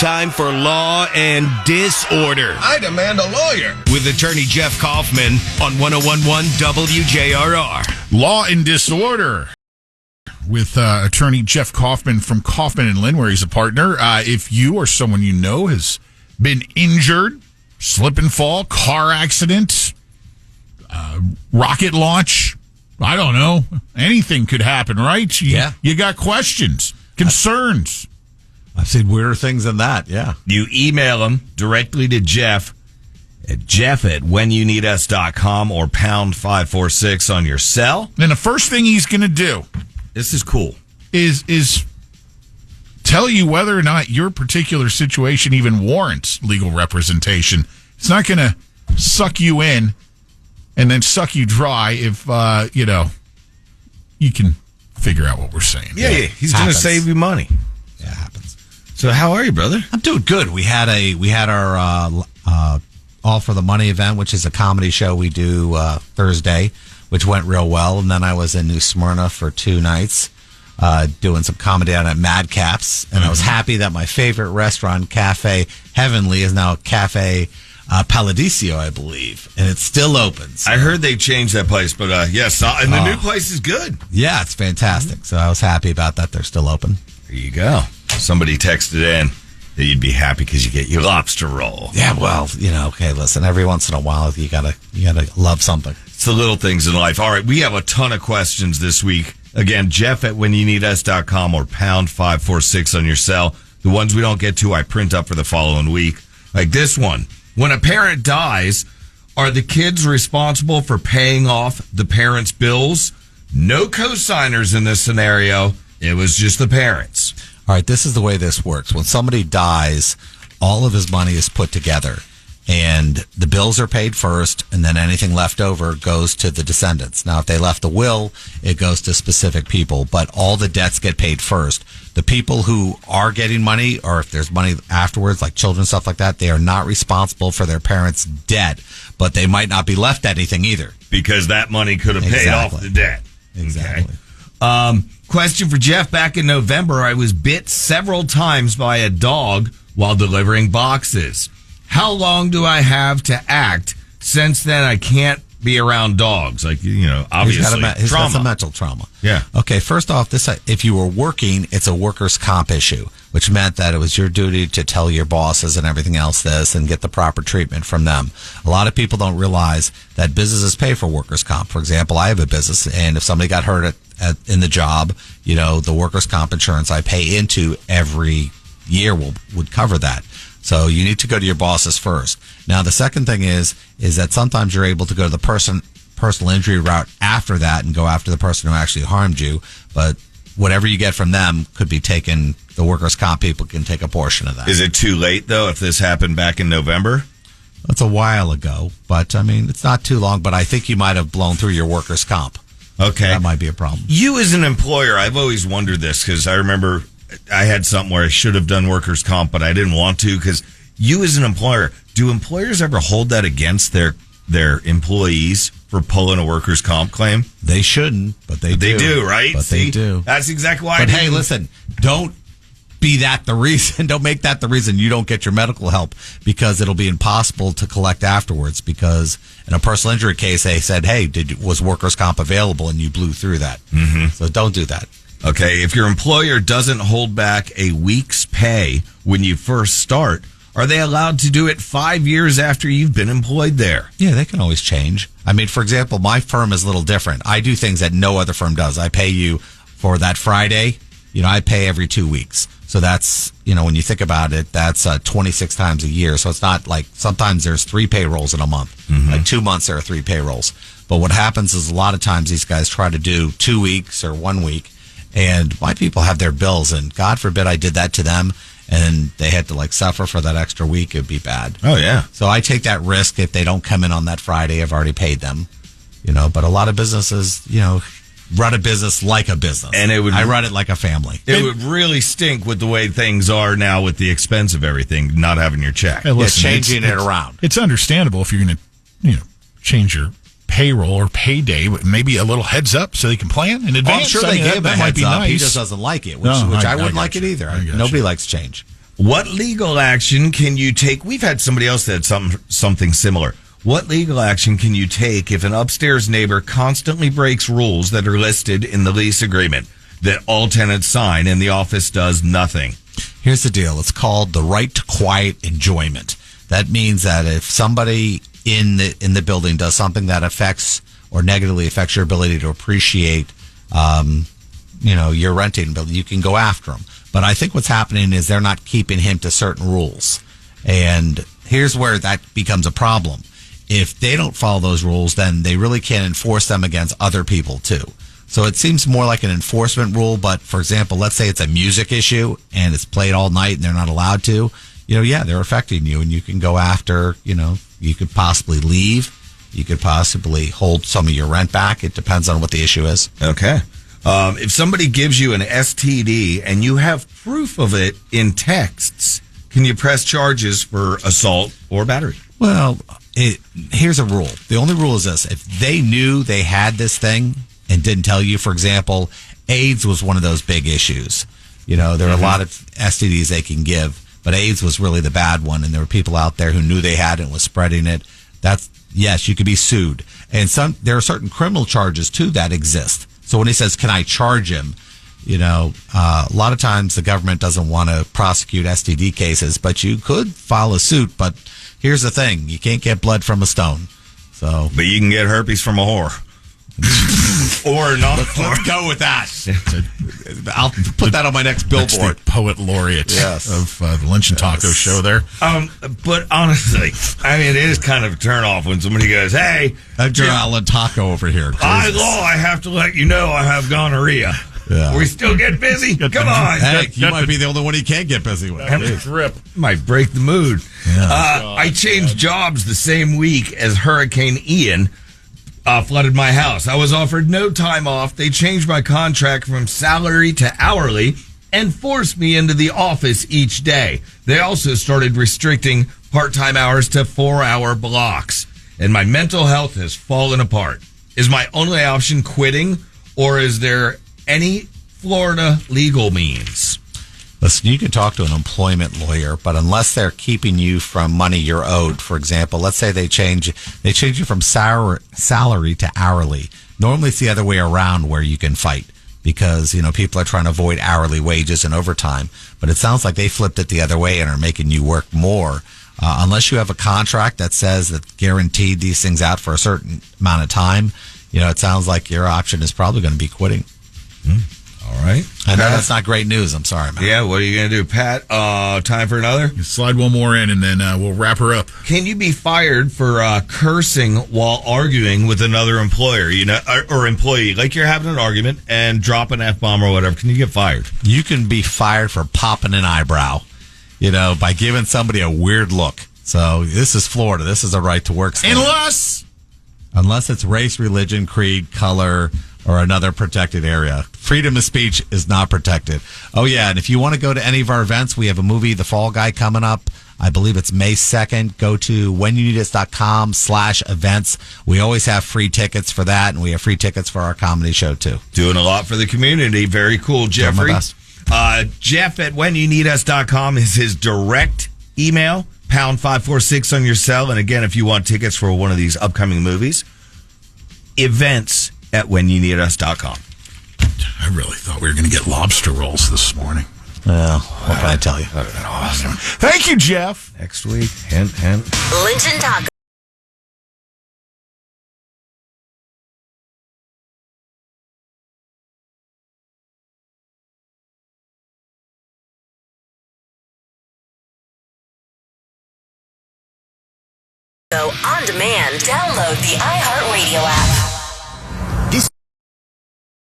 time for Law and Disorder. I demand a lawyer. With attorney Jeff Kaufman on 101.1 WJRR. Law and Disorder with attorney Jeff Kaufman from Kaufman Lynd, where he's a partner. If you or someone you know has been injured, slip and fall, car accident, rocket launch, I don't know, anything could happen, right? You got questions, concerns. I've seen weirder things than that, yeah. You email them directly to Jeff at jeff@whenyouneedus.com or pound 546 on your cell. Then the first thing he's going to do, this is cool, is tell you whether or not your particular situation even warrants legal representation. It's not going to suck you in and then suck you dry if, you can figure out what we're saying. Yeah. He's going to save you money. Yeah, it happens. So how are you, brother? I'm doing good. We had our All for the Money event, which is a comedy show we do Thursday, which went real well. And then I was in New Smyrna for 2 nights doing some comedy out at Madcaps. And I was happy that my favorite restaurant, Cafe Heavenly, is now Cafe Paradiso, I believe. And it's still open. So. I heard they changed that place, but yes, and the new place is good. Yeah, it's fantastic. So I was happy about that. They're still open. There you go. Somebody texted in that you'd be happy because you get your lobster roll. Yeah, well, okay, listen, every once in a while you gotta love something. It's the little things in life. All right, we have a ton of questions this week. Again, jeff@whenyouneedus.com or pound 546 on your cell. The ones we don't get to, I print up for the following week. Like this one. When a parent dies, are the kids responsible for paying off the parents' bills? No co-signers in this scenario. It was just the parents. All right, this is the way this works. When somebody dies, all of his money is put together, and the bills are paid first, and then anything left over goes to the descendants. Now, if they left a will, it goes to specific people, but all the debts get paid first. The people who are getting money, or if there's money afterwards, like children, stuff like that, they are not responsible for their parents' debt, but they might not be left anything either. Because that money could have paid off the debt. Exactly. Okay. Question for Jeff. Back in November, I was bit several times by a dog while delivering boxes. How long do I have to act? Since then, I can't be around dogs. Obviously, he's got some mental trauma. Yeah. Okay, first off, if you were working, it's a workers' comp issue, which meant that it was your duty to tell your bosses and everything else this and get the proper treatment from them. A lot of people don't realize that businesses pay for workers' comp. For example, I have a business, and if somebody got hurt in the job, the workers' comp insurance I pay into every year would cover that. So you need to go to your bosses first. Now, the second thing is that sometimes you're able to go to the personal injury route after that and go after the person who actually harmed you. But whatever you get from them could be taken. The workers' comp people can take a portion of that. Is it too late, though, if this happened back in November? That's a while ago. But, it's not too long. But I think you might have blown through your workers' comp. Okay. That might be a problem. You as an employer, I've always wondered this because I remember I had something where I should have done workers' comp, but I didn't want to because you as an employer, do employers ever hold that against their employees for pulling a workers' comp claim? They shouldn't, but they do. They do, right? But they do. That's exactly why. But hey, listen, don't be that the reason. Don't make that the reason you don't get your medical help because it'll be impossible to collect afterwards because in a personal injury case, they said, hey, was workers' comp available? And you blew through that. Mm-hmm. So don't do that. Okay, if your employer doesn't hold back a week's pay when you first start, are they allowed to do it 5 years after you've been employed there? Yeah, they can always change. For example, my firm is a little different. I do things that no other firm does. I pay you for that Friday. I pay every 2 weeks. So that's, when you think about it, that's 26 times a year. So it's not like sometimes there's 3 payrolls in a month. Mm-hmm. Like 2 months, there are 3 payrolls. But what happens is a lot of times these guys try to do 2 weeks or 1 week. And my people have their bills, and God forbid I did that to them, and they had to suffer for that extra week. It'd be bad. Oh yeah. So I take that risk if they don't come in on that Friday. I've already paid them, But a lot of businesses, run a business like a business, and I run it like a family. It would really stink with the way things are now with the expense of everything, not having your check. Hey, listen, changing it around. It's understandable if you're going to, change your payroll or payday, but maybe a little heads up so they can plan in advance. I'm sure they gave him a heads up. Nice. He just doesn't like it, which I wouldn't like it either. Nobody likes change. What legal action can you take? We've had somebody else that had something similar. What legal action can you take if an upstairs neighbor constantly breaks rules that are listed in the lease agreement that all tenants sign and the office does nothing? Here's the deal. It's called the right to quiet enjoyment. That means that if somebody in the building does something that affects or negatively affects your ability to appreciate, your renting building, you can go after them. But I think what's happening is they're not keeping him to certain rules. And here's where that becomes a problem. If they don't follow those rules, then they really can't enforce them against other people too. So it seems more like an enforcement rule. But for example, let's say it's a music issue and it's played all night and they're not allowed to, they're affecting you, and you can go after, you could possibly leave. You could possibly hold some of your rent back. It depends on what the issue is. Okay. If somebody gives you an STD and you have proof of it in texts, can you press charges for assault or battery? Well, here's a rule. The only rule is this. If they knew they had this thing and didn't tell you, for example, AIDS was one of those big issues. There are a lot of STDs they can give, but AIDS was really the bad one, and there were people out there who knew they had it and was spreading it. Yes, you could be sued. And there are certain criminal charges, too, that exist. So when he says, can I charge him? A lot of times the government doesn't want to prosecute STD cases, but you could file a suit. But here's the thing. You can't get blood from a stone. But you can get herpes from a whore. Or not. Let's go with that. I'll put that on my next billboard. That's the poet laureate of the Lunch and Taco show there. But honestly, it is kind of a turnoff when somebody goes, hey, Edgar Allan Taco over here. By law, I have to let you know I have gonorrhea. Yeah. We still get busy? Come on. Hey, you might be the only one he can't get busy with. Might break the mood. Yeah. I changed jobs the same week as Hurricane Ian flooded my house. I was offered no time off. They changed my contract from salary to hourly and forced me into the office each day. They also started restricting part-time hours to 4-hour blocks. And my mental health has fallen apart. Is my only option quitting, or is there any Florida legal means? Listen, you can talk to an employment lawyer, but unless they're keeping you from money you're owed, for example, let's say they change you from salary to hourly. Normally it's the other way around where you can fight because, people are trying to avoid hourly wages and overtime. But it sounds like they flipped it the other way and are making you work more. Unless you have a contract that says that guaranteed these things out for a certain amount of time, it sounds like your option is probably going to be quitting. All right. I know that's not great news. I'm sorry, man. Yeah, what are you going to do, Pat? Time for another? You slide one more in, and then we'll wrap her up. Can you be fired for cursing while arguing with another employer, or employee? Like you're having an argument and drop an F-bomb or whatever. Can you get fired? You can be fired for popping an eyebrow, by giving somebody a weird look. So this is Florida. This is a right to work state. Unless it's race, religion, creed, color, or another protected area. Freedom of speech is not protected. Oh, yeah, and if you want to go to any of our events, we have a movie, The Fall Guy, coming up. I believe it's May 2nd. Go to whenyouneedus.com/events. We always have free tickets for that, and we have free tickets for our comedy show, too. Doing a lot for the community. Very cool, Jeffrey. Jeff at whenyouneedus.com is his direct email. Pound 546 on your cell. And again, if you want tickets for one of these upcoming movies, events at whenyouneedus.com. I really thought we were going to get lobster rolls this morning. Well, what can I tell you? That would have been awesome. Thank you, Jeff. Next week, hint. Lynch and Taco. On demand, download the iHeartRadio app.